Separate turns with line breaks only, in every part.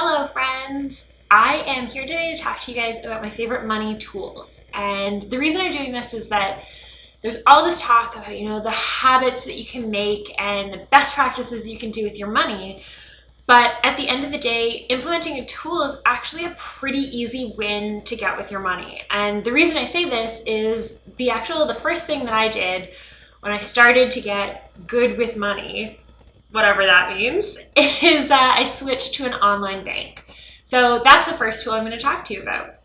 Hello friends! I am here today to talk to you guys about my favorite money tools. And the reason I'm doing this is that there's all this talk about, the habits that you can make and the best practices you can do with your money. But at the end of the day, implementing a tool is actually a pretty easy win to get with your money. And the reason I say this is the first thing that I did when I started to get good with money, whatever that means, is I switched to an online bank. So that's the first tool I'm going to talk to you about.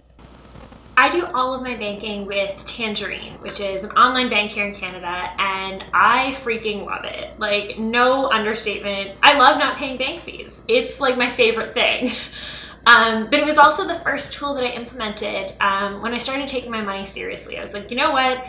I do all of my banking with Tangerine, which is an online bank here in Canada, and I freaking love it. Like, no understatement. I love not paying bank fees. It's like my favorite thing. But it was also the first tool that I implemented when I started taking my money seriously. I was like, you know what?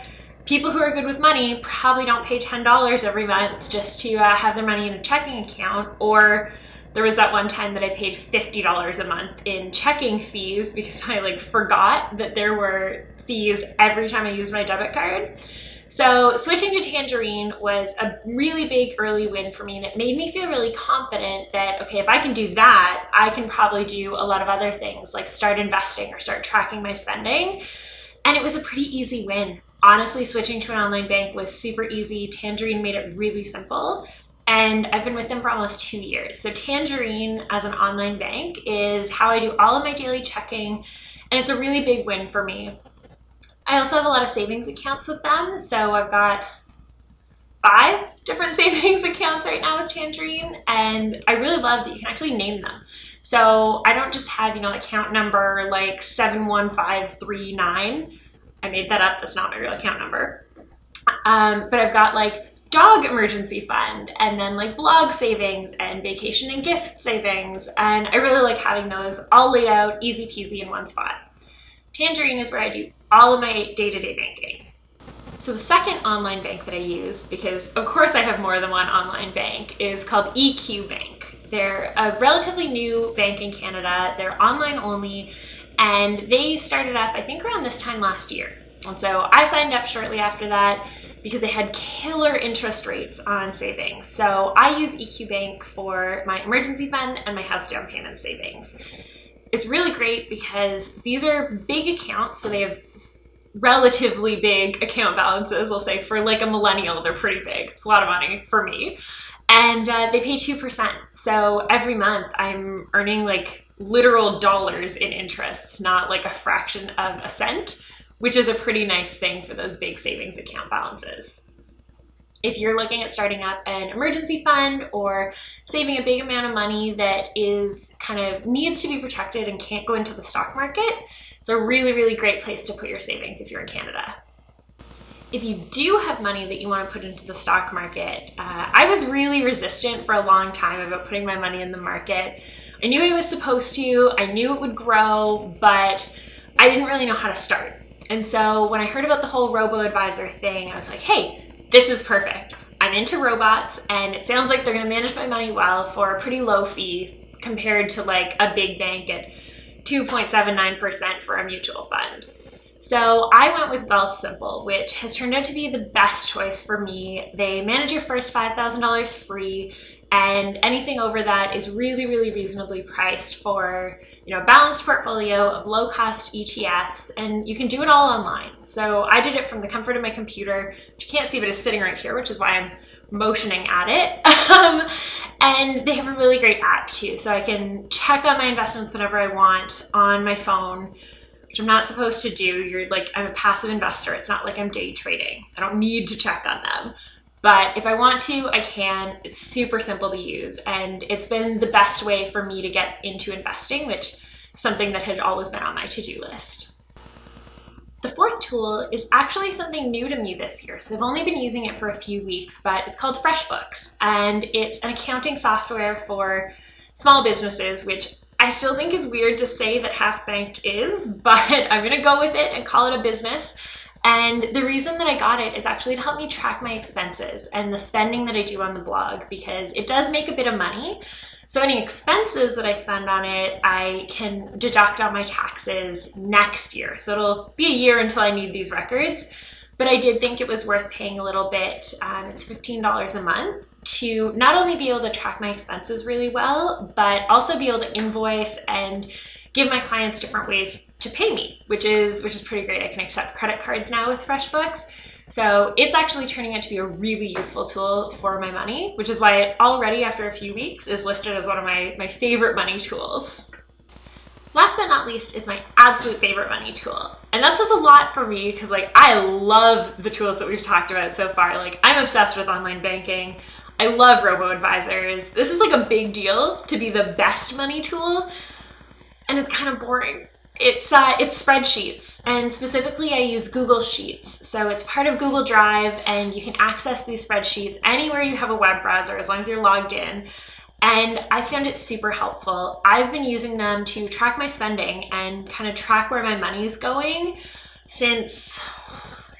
People who are good with money probably don't pay $10 every month just to have their money in a checking account. Or there was that one time that I paid $50 a month in checking fees because I forgot that there were fees every time I used my debit card. So switching to Tangerine was a really big early win for me, and it made me feel really confident that, okay, if I can do that, I can probably do a lot of other things like start investing or start tracking my spending. And it was a pretty easy win. Honestly, switching to an online bank was super easy. Tangerine made it really simple, and I've been with them for almost 2 years. So Tangerine as an online bank is how I do all of my daily checking, and it's a really big win for me. I also have a lot of savings accounts with them, so I've got 5 different savings accounts right now with Tangerine, and I really love that you can actually name them. So I don't just have, account number like 71539. I made that up, that's not my real account number. But I've got dog emergency fund, and then blog savings and vacation and gift savings. And I really like having those all laid out, easy peasy in one spot. Tangerine is where I do all of my day-to-day banking. So the second online bank that I use, because of course I have more than one online bank, is called EQ Bank. They're a relatively new bank in Canada. They're online only, and they started up, I think, around this time last year. And so I signed up shortly after that because they had killer interest rates on savings. So I use EQ Bank for my emergency fund and my house down payment savings. It's really great because these are big accounts, so they have relatively big account balances. I'll say for a millennial, they're pretty big. It's a lot of money for me. And they pay 2%. So every month I'm earning literal dollars in interest, not a fraction of a cent, which is a pretty nice thing for those big savings account balances. If you're looking at starting up an emergency fund or saving a big amount of money that is needs to be protected and can't go into the stock market, it's a really, really great place to put your savings if you're in Canada. If you do have money that you want to put into the stock market, I was really resistant for a long time about putting my money in the market. I knew I was supposed to, I knew it would grow, but I didn't really know how to start. And so when I heard about the whole robo-advisor thing, I was like, hey, this is perfect. I'm into robots, and it sounds like they're going to manage my money well for a pretty low fee compared to a big bank at 2.79% for a mutual fund. So I went with Wealthsimple, which has turned out to be the best choice for me. They manage your first $5,000 free, and anything over that is really, really reasonably priced for a balanced portfolio of low-cost ETFs, and you can do it all online. So I did it from the comfort of my computer, which you can't see but is sitting right here, which is why I'm motioning at it. And they have a really great app too, so I can check on my investments whenever I want on my phone, which I'm not supposed to do. I'm a passive investor. It's not like I'm day trading. I don't need to check on them. But if I want to, I can. It's super simple to use, and it's been the best way for me to get into investing, which is something that had always been on my to-do list. The fourth tool is actually something new to me this year. So I've only been using it for a few weeks, but it's called Freshbooks, and it's an accounting software for small businesses, which I still think is weird to say that Half Banked is, but I'm going to go with it and call it a business. And the reason that I got it is actually to help me track my expenses and the spending that I do on the blog, because it does make a bit of money. So any expenses that I spend on it, I can deduct on my taxes next year. So it'll be a year until I need these records. But I did think it was worth paying a little bit. It's $15 a month. to not only be able to track my expenses really well, but also be able to invoice and give my clients different ways to pay me, which is pretty great. I can accept credit cards now with FreshBooks. So it's actually turning out to be a really useful tool for my money, which is why it already, after a few weeks, is listed as one of my favorite money tools. Last but not least is my absolute favorite money tool. And that says a lot for me because I love the tools that we've talked about so far. I'm obsessed with online banking. I love robo-advisors. This is a big deal to be the best money tool, and it's kind of boring. It's spreadsheets, and specifically I use Google Sheets. So it's part of Google Drive, and you can access these spreadsheets anywhere you have a web browser as long as you're logged in. And I found it super helpful. I've been using them to track my spending and kind of track where my money's going since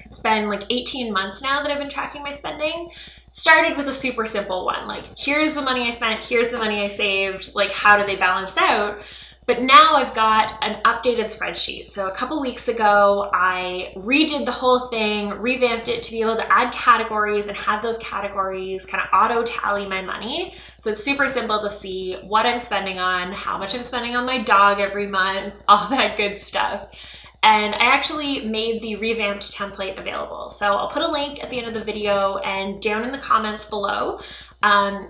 it's been 18 months now that I've been tracking my spending. Started with a super simple one, here's the money I spent, here's the money I saved, how do they balance out? But now I've got an updated spreadsheet. So a couple weeks ago, I redid the whole thing, revamped it to be able to add categories and have those categories kind of auto tally my money. So it's super simple to see what I'm spending on, how much I'm spending on my dog every month, all that good stuff. And I actually made the revamped template available. So I'll put a link at the end of the video, and down in the comments below,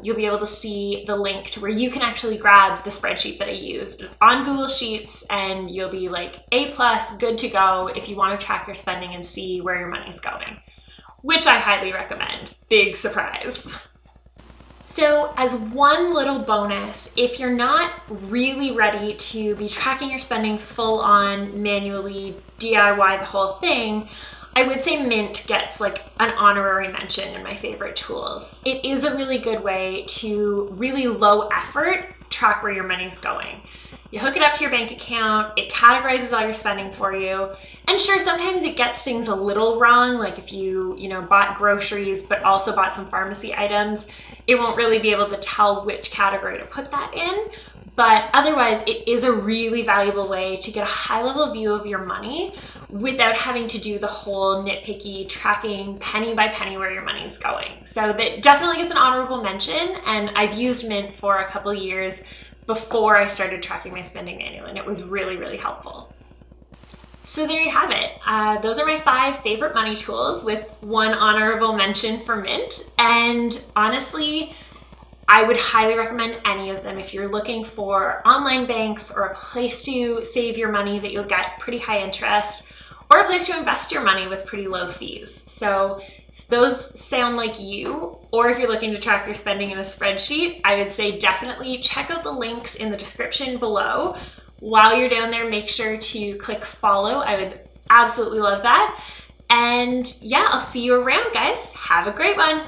you'll be able to see the link to where you can actually grab the spreadsheet that I use. It's on Google Sheets, and you'll be A+, good to go if you want to track your spending and see where your money's going, which I highly recommend. Big surprise. So as one little bonus, if you're not really ready to be tracking your spending full on manually, DIY the whole thing, I would say Mint gets an honorary mention in my favorite tools. It is a really good way to really low effort track where your money's going. You hook it up to your bank account, it categorizes all your spending for you. And sure, sometimes it gets things a little wrong, if you bought groceries but also bought some pharmacy items, it won't really be able to tell which category to put that in. But otherwise, it is a really valuable way to get a high-level view of your money without having to do the whole nitpicky tracking penny by penny where your money's going. So that definitely gets an honorable mention, and I've used Mint for a couple years before I started tracking my spending manually, and it was really, really helpful. So there you have it. Those are my 5 favorite money tools with one honorable mention for Mint. And honestly, I would highly recommend any of them if you're looking for online banks or a place to save your money that you'll get pretty high interest, or a place to invest your money with pretty low fees. So if those sound like you, or if you're looking to track your spending in a spreadsheet, I would say definitely check out the links in the description below. While you're down there, make sure to click follow. I would absolutely love that. And yeah, I'll see you around, guys. Have a great one.